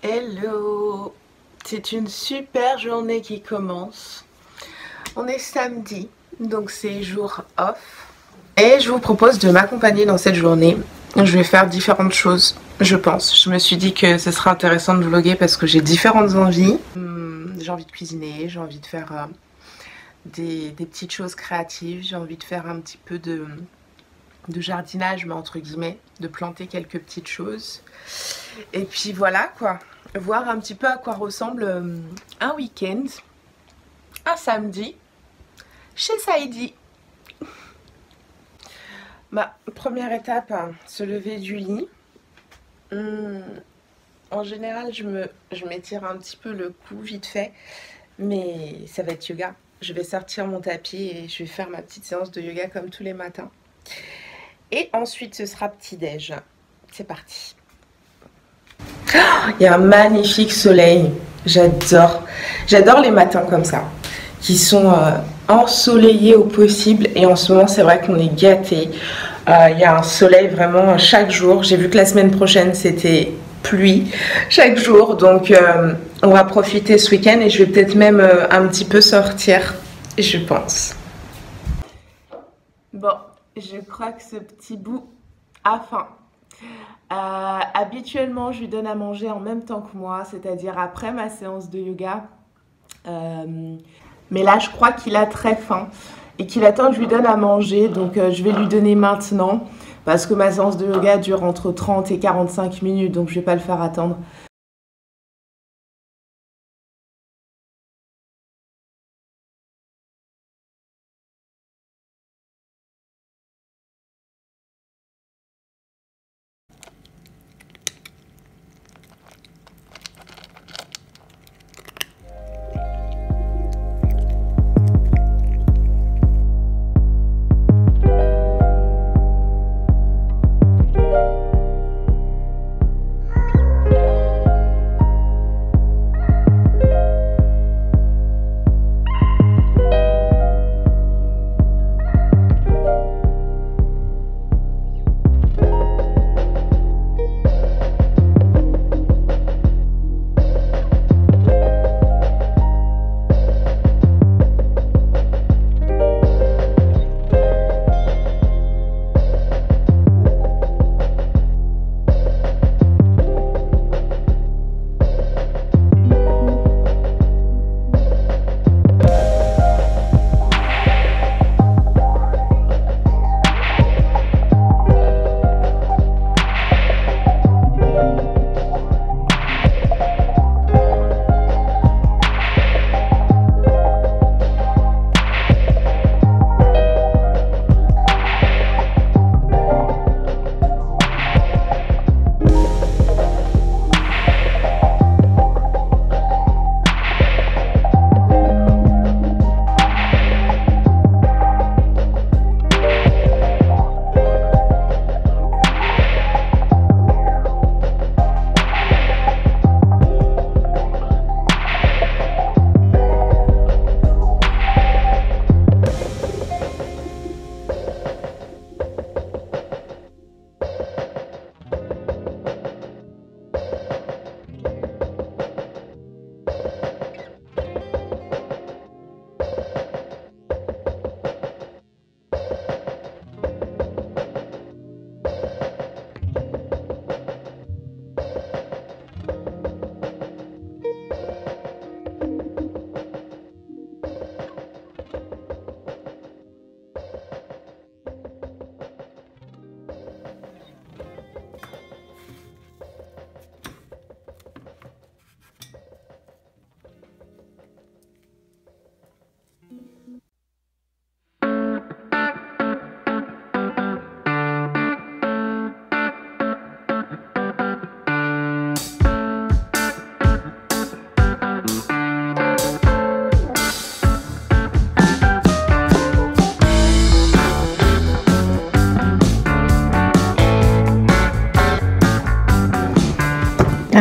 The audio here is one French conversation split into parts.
Hello! C'est une super journée qui commence. On est samedi, donc c'est jour off. Et je vous propose de m'accompagner dans cette journée. Je vais faire différentes choses, je pense. Je me suis dit que ce serait intéressant de vlogger parce que j'ai différentes envies. J'ai envie de cuisiner, j'ai envie de faire des petites choses créatives. J'ai envie de faire un petit peu de jardinage, mais entre guillemets, de planter quelques petites choses. Et puis voilà quoi, voir un petit peu à quoi ressemble un week-end, un samedi, chez Saïdi. Ma première étape, se lever du lit. En général, je m'étire un petit peu le cou vite fait, mais ça va être yoga. Je vais sortir mon tapis et je vais faire ma petite séance de yoga comme tous les matins. Et ensuite, ce sera petit-déj. C'est parti. Il y a un magnifique soleil. J'adore. J'adore les matins comme ça, qui sont ensoleillés au possible. Et en ce moment, c'est vrai qu'on est gâtés. Il y a un soleil vraiment chaque jour. J'ai vu que la semaine prochaine, c'était pluie chaque jour. Donc, on va profiter ce week-end et je vais peut-être même un petit peu sortir, je pense. Bon, je crois que ce petit bout a faim. Habituellement, je lui donne à manger en même temps que moi, c'est-à-dire après ma séance de yoga. Mais là, je crois qu'il a très faim et qu'il attend que je lui donne à manger. Donc, je vais lui donner maintenant parce que ma séance de yoga dure entre 30 et 45 minutes. Donc, je ne vais pas le faire attendre.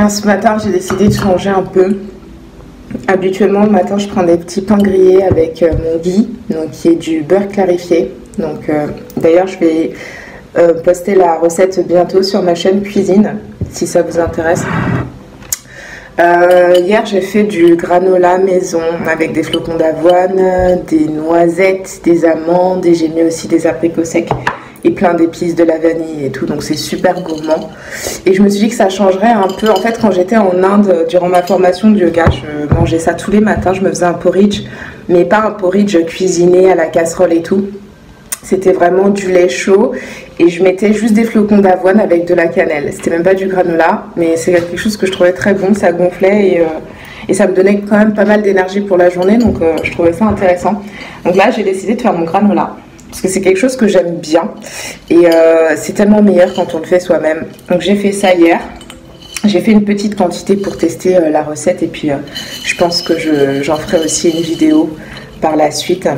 Ce matin, j'ai décidé de changer un peu. Habituellement, le matin, je prends des petits pains grillés avec mon ghee, donc qui est du beurre clarifié. Donc, d'ailleurs, je vais poster la recette bientôt sur ma chaîne cuisine, si ça vous intéresse. Hier j'ai fait du granola maison avec des flocons d'avoine, des noisettes, des amandes et j'ai mis aussi des abricots secs et plein d'épices, de la vanille et tout, donc c'est super gourmand. Et je me suis dit que ça changerait un peu. En fait, quand j'étais en Inde durant ma formation de yoga, je mangeais ça tous les matins, je me faisais un porridge, mais pas un porridge cuisiné à la casserole et tout. C'était vraiment du lait chaud et je mettais juste des flocons d'avoine avec de la cannelle. C'était même pas du granola, mais c'est quelque chose que je trouvais très bon, ça gonflait et ça me donnait quand même pas mal d'énergie pour la journée, donc je trouvais ça intéressant. Donc là, j'ai décidé de faire mon granola parce que c'est quelque chose que j'aime bien et c'est tellement meilleur quand on le fait soi-même. Donc j'ai fait ça hier. J'ai fait une petite quantité pour tester la recette et puis je pense que j'en ferai aussi une vidéo par la suite.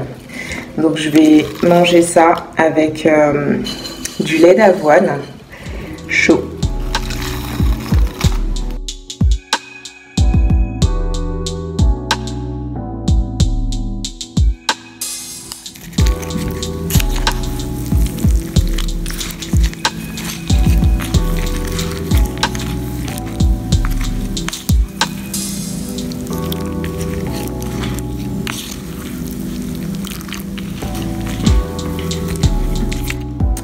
Donc je vais manger ça avec du lait d'avoine chaud.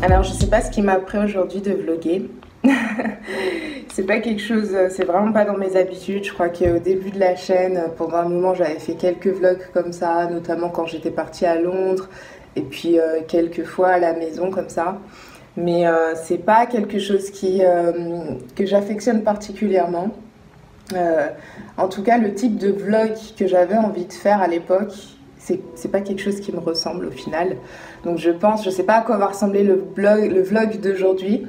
Alors je sais pas ce qui m'a pris aujourd'hui de vlogger. C'est pas quelque chose, c'est vraiment pas dans mes habitudes. Je crois qu'au début de la chaîne, pendant un moment j'avais fait quelques vlogs comme ça, notamment quand j'étais partie à Londres et puis quelques fois à la maison comme ça. Mais c'est pas quelque chose que j'affectionne particulièrement. En tout cas, le type de vlog que j'avais envie de faire à l'époque, c'est pas quelque chose qui me ressemble au final. Donc je sais pas à quoi va ressembler le vlog d'aujourd'hui.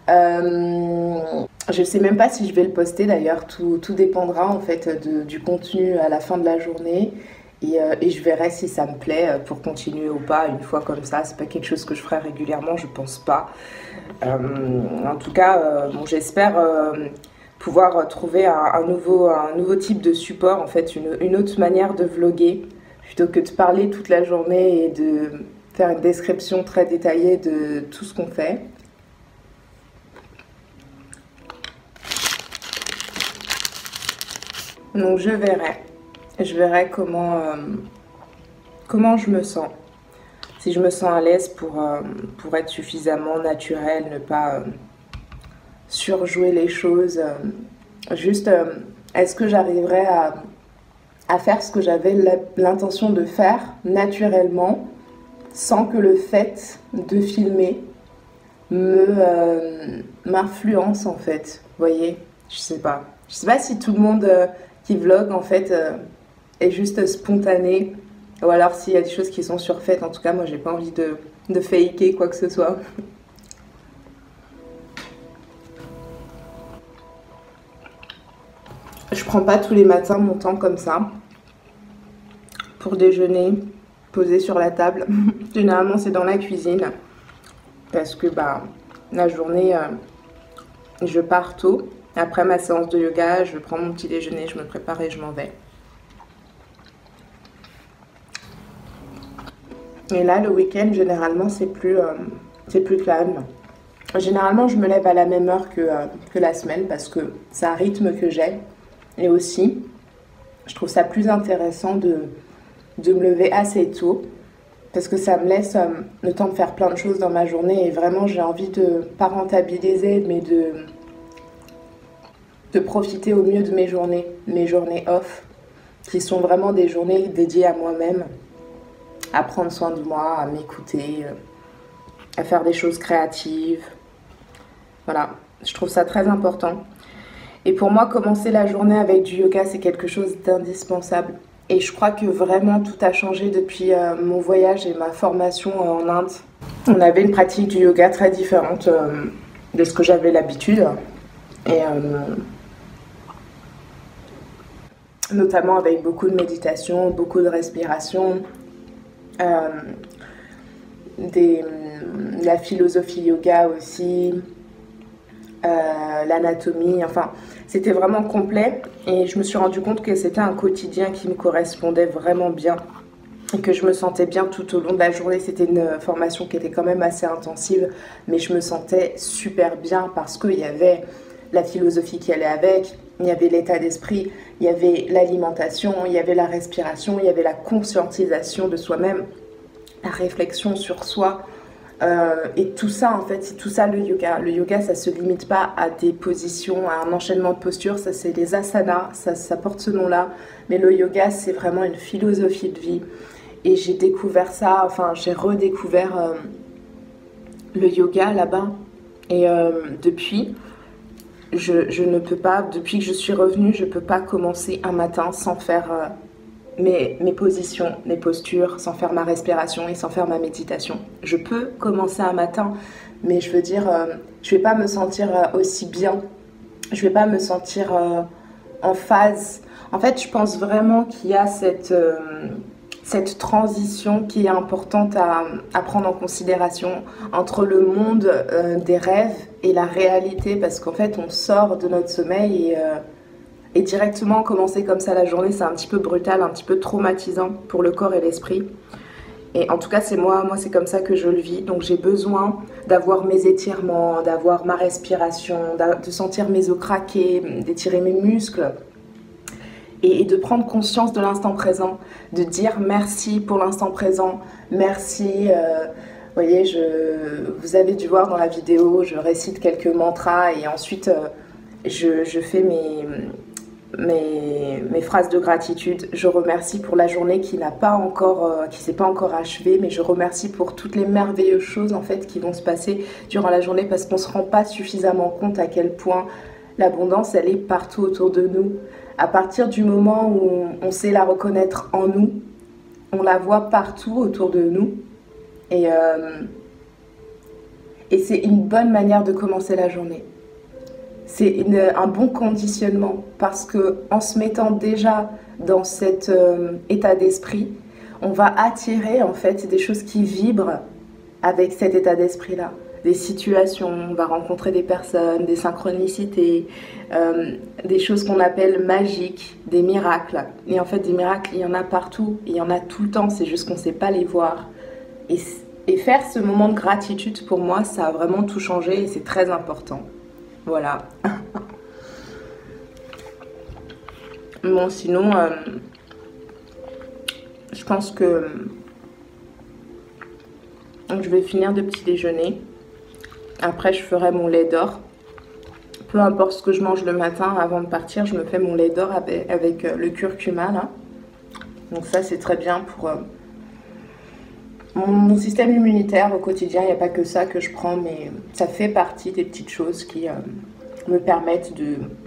Je sais même pas si je vais le poster d'ailleurs, tout dépendra en fait du contenu à la fin de la journée. Et je verrai si ça me plaît pour continuer ou pas une fois comme ça. C'est pas quelque chose que je ferai régulièrement, je pense pas. En tout cas, bon, j'espère pouvoir trouver un nouveau type de support, en fait, une autre manière de vlogger, plutôt que de parler toute la journée et de faire une description très détaillée de tout ce qu'on fait. Donc je verrai comment je me sens. Si je me sens à l'aise pour être suffisamment naturelle, ne pas surjouer les choses. Juste, est-ce que j'arriverai à faire ce que j'avais l'intention de faire naturellement, sans que le fait de filmer m'influence en fait. Vous voyez, je sais pas si tout le monde qui vlog en fait est juste spontané, ou alors s'il y a des choses qui sont surfaites. En tout cas, moi j'ai pas envie de faker quoi que ce soit. Je prends pas tous les matins mon temps comme ça pour déjeuner, posé sur la table. Généralement c'est dans la cuisine parce que la journée je pars tôt. Après ma séance de yoga, je prends mon petit déjeuner, je me prépare et je m'en vais. Et là le week-end généralement c'est plus calme. Généralement je me lève à la même heure que la semaine parce que c'est un rythme que j'ai. Et aussi je trouve ça plus intéressant de me lever assez tôt parce que ça me laisse le temps de faire plein de choses dans ma journée et vraiment j'ai envie de pas rentabiliser mais de profiter au mieux de mes journées off qui sont vraiment des journées dédiées à moi-même, à prendre soin de moi, à m'écouter, à faire des choses créatives. Voilà, je trouve ça très important. Et pour moi, commencer la journée avec du yoga, c'est quelque chose d'indispensable. Et je crois que vraiment tout a changé depuis mon voyage et ma formation en Inde. On avait une pratique du yoga très différente de ce que j'avais l'habitude. Et notamment avec beaucoup de méditation, beaucoup de respiration, la philosophie yoga aussi, l'anatomie, enfin c'était vraiment complet et je me suis rendu compte que c'était un quotidien qui me correspondait vraiment bien et que je me sentais bien tout au long de la journée. C'était une formation qui était quand même assez intensive mais je me sentais super bien parce qu'il y avait la philosophie qui allait avec, Il y avait l'état d'esprit, il y avait l'alimentation, il y avait la respiration, il y avait la conscientisation de soi-même, la réflexion sur soi. Et tout ça, en fait, c'est tout ça le yoga. Le yoga, ça se limite pas à des positions, à un enchaînement de postures. Ça, c'est les asanas, ça porte ce nom-là. Mais le yoga, c'est vraiment une philosophie de vie. Et j'ai découvert ça, enfin, j'ai redécouvert le yoga là-bas. Et depuis, je ne peux pas, depuis que je suis revenue, je peux pas commencer un matin sans faire mes positions, mes postures, sans faire ma respiration et sans faire ma méditation. Je peux commencer un matin, mais je veux dire, je vais pas me sentir aussi bien. Je vais pas me sentir en phase. En fait, je pense vraiment qu'il y a cette transition qui est importante à prendre en considération entre le monde des rêves et la réalité, parce qu'en fait, on sort de notre sommeil et directement commencer comme ça la journée, c'est un petit peu brutal, un petit peu traumatisant pour le corps et l'esprit. Et en tout cas, c'est moi c'est comme ça que je le vis. Donc j'ai besoin d'avoir mes étirements, d'avoir ma respiration, de sentir mes os craquer, d'étirer mes muscles. Et de prendre conscience de l'instant présent, de dire merci pour l'instant présent, merci. Vous voyez, vous avez dû voir dans la vidéo, je récite quelques mantras et ensuite je fais mes phrases de gratitude. Je remercie pour la journée qui s'est pas encore achevée, mais je remercie pour toutes les merveilleuses choses en fait qui vont se passer durant la journée, parce qu'on se rend pas suffisamment compte à quel point l'abondance elle est partout autour de nous. À partir du moment où on sait la reconnaître en nous, on la voit partout autour de nous. Et c'est une bonne manière de commencer la journée. C'est un bon conditionnement, parce que en se mettant déjà dans cet état d'esprit, on va attirer en fait des choses qui vibrent avec cet état d'esprit-là. Des situations, on va rencontrer des personnes, des synchronicités, des choses qu'on appelle magiques, des miracles. Et en fait, des miracles, il y en a partout, il y en a tout le temps, c'est juste qu'on ne sait pas les voir. Et faire ce moment de gratitude, pour moi, ça a vraiment tout changé et c'est très important. Voilà. Bon, sinon, je pense que je vais finir de petit déjeuner. Après, je ferai mon lait d'or. Peu importe ce que je mange le matin, avant de partir, je me fais mon lait d'or avec le curcuma, là. Donc ça, c'est très bien pour mon système immunitaire au quotidien. Il n'y a pas que ça que je prends, mais ça fait partie des petites choses qui me permettent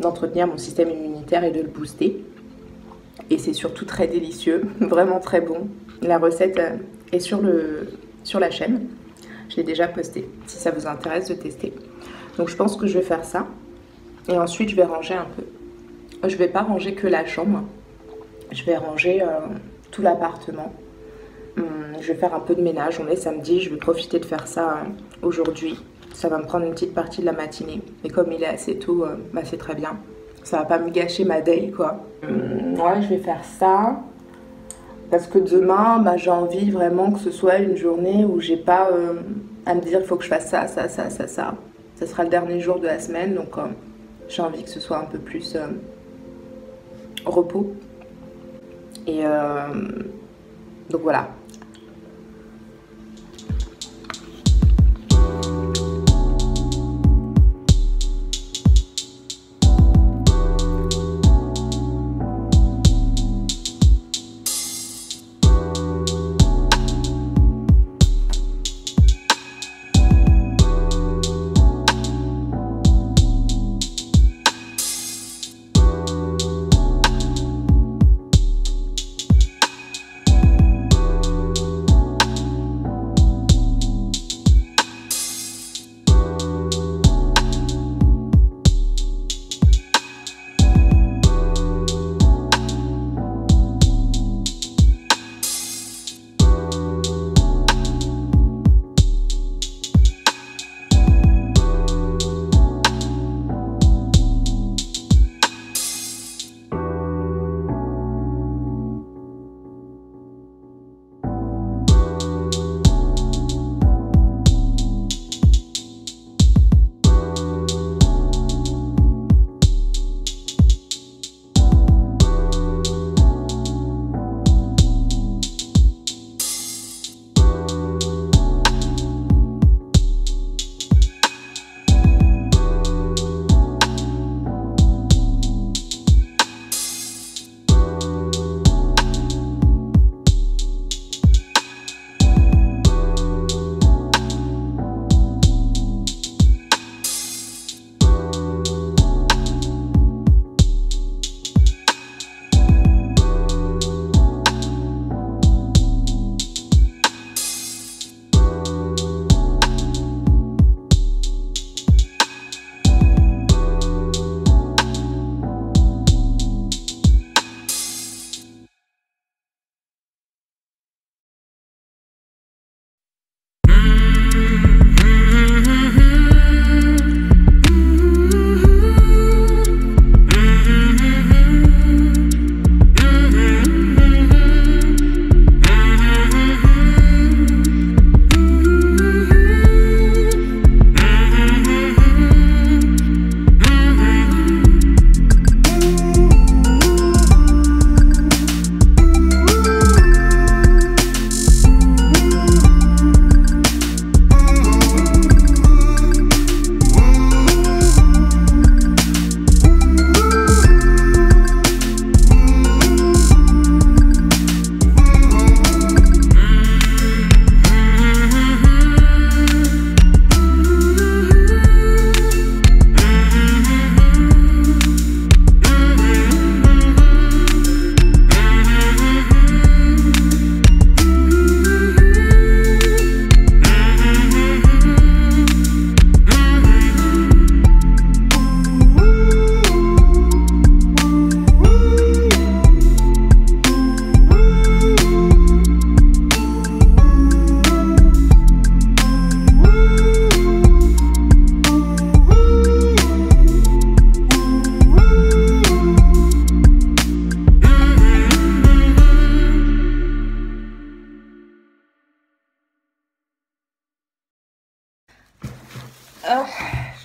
d'entretenir mon système immunitaire et de le booster. Et c'est surtout très délicieux, vraiment très bon. La recette est sur la chaîne. Je l'ai déjà posté, si ça vous intéresse de tester. Donc je pense que je vais faire ça. Et ensuite, je vais ranger un peu. Je vais pas ranger que la chambre. Je vais ranger tout l'appartement. Je vais faire un peu de ménage. On est samedi, je vais profiter de faire ça aujourd'hui. Ça va me prendre une petite partie de la matinée. Et comme il est assez tôt, bah c'est très bien. Ça va pas me gâcher ma day, quoi. Ouais, je vais faire ça. Parce que demain, bah, j'ai envie vraiment que ce soit une journée où j'ai pas à me dire il faut que je fasse ça. Ça sera le dernier jour de la semaine, donc j'ai envie que ce soit un peu plus repos. Et donc voilà.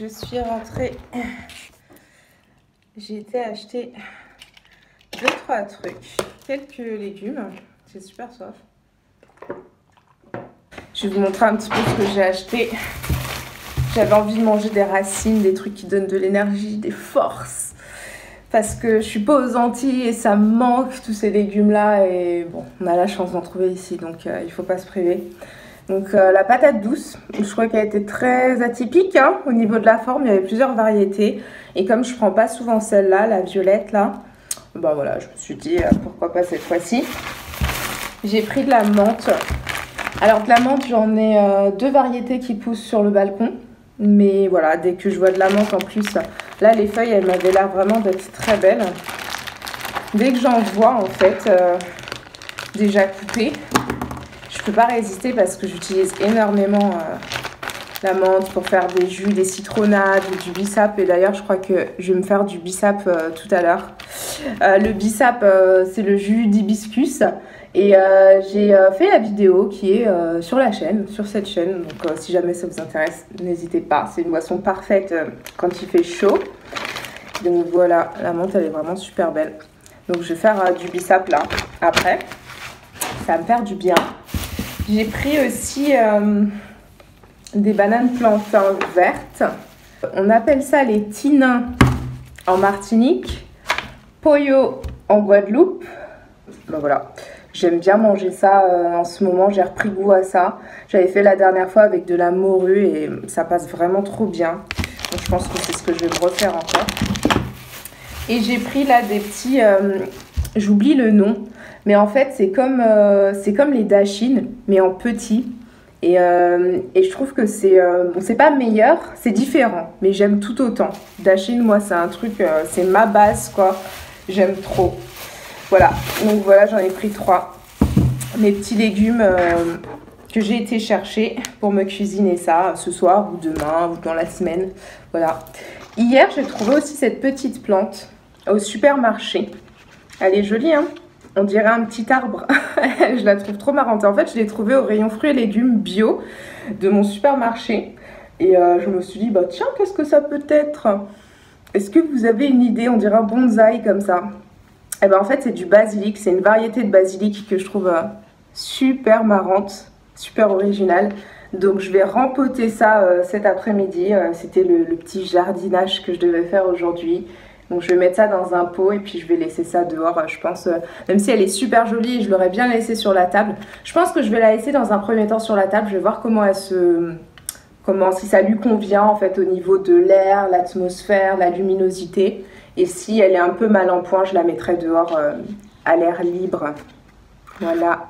je suis rentrée. J'ai été acheter 2-3 trucs. Quelques légumes. J'ai super soif. Je vais vous montrer un petit peu ce que j'ai acheté. J'avais envie de manger des racines, des trucs qui donnent de l'énergie, des forces. Parce que je suis pas aux Antilles et ça me manque tous ces légumes-là. Et bon, on a la chance d'en trouver ici, donc il faut pas se priver. Donc la patate douce, je crois qu'elle était très atypique hein, au niveau de la forme. Il y avait plusieurs variétés. Et comme je prends pas souvent celle-là, la violette là, bah voilà, je me suis dit pourquoi pas cette fois-ci. J'ai pris de la menthe. Alors de la menthe, j'en ai 2 variétés qui poussent sur le balcon. Mais voilà, dès que je vois de la menthe en plus, là les feuilles elles m'avaient l'air vraiment d'être très belles. Dès que j'en vois en fait déjà coupées, je peux pas résister parce que j'utilise énormément la menthe pour faire des jus, des citronnades, du bissap. Et d'ailleurs je crois que je vais me faire du bissap tout à l'heure. Le bissap c'est le jus d'hibiscus. Et j'ai fait la vidéo qui est sur la chaîne, sur cette chaîne. Donc si jamais ça vous intéresse, n'hésitez pas. C'est une boisson parfaite quand il fait chaud. Donc voilà, la menthe elle est vraiment super belle. Donc je vais faire du bissap là, après. Ça va me faire du bien. J'ai pris aussi des bananes plantains vertes. On appelle ça les tinins en Martinique. Pollo en Guadeloupe. Ben voilà. J'aime bien manger ça en ce moment, j'ai repris goût à ça. J'avais fait la dernière fois avec de la morue et ça passe vraiment trop bien. Donc je pense que c'est ce que je vais me refaire encore. Et j'ai pris là des petits, j'oublie le nom, mais en fait c'est comme les dachines, mais en petit. Et je trouve que c'est bon, c'est pas meilleur, c'est différent, mais j'aime tout autant. Dachine, moi c'est un truc, c'est ma base quoi, j'aime trop. Voilà, donc voilà, j'en ai pris 3. Mes petits légumes que j'ai été chercher pour me cuisiner ça ce soir ou demain ou dans la semaine. Voilà. Hier, j'ai trouvé aussi cette petite plante au supermarché. Elle est jolie, hein? On dirait un petit arbre. Je la trouve trop marrante. En fait, je l'ai trouvée au rayon fruits et légumes bio de mon supermarché. Et je me suis dit, bah tiens, qu'est-ce que ça peut être? Est-ce que vous avez une idée? On dirait un bonsaï comme ça. Et ben en fait c'est du basilic, c'est une variété de basilic que je trouve super marrante, super originale. Donc je vais rempoter ça cet après-midi, c'était le petit jardinage que je devais faire aujourd'hui. Donc je vais mettre ça dans un pot et puis je vais laisser ça dehors, je pense, même si elle est super jolie, je l'aurais bien laissée sur la table. Je pense que je vais la laisser dans un premier temps sur la table, je vais voir comment elle si ça lui convient en fait au niveau de l'air, l'atmosphère, la luminosité. Et si elle est un peu mal en point, je la mettrai dehors à l'air libre. Voilà.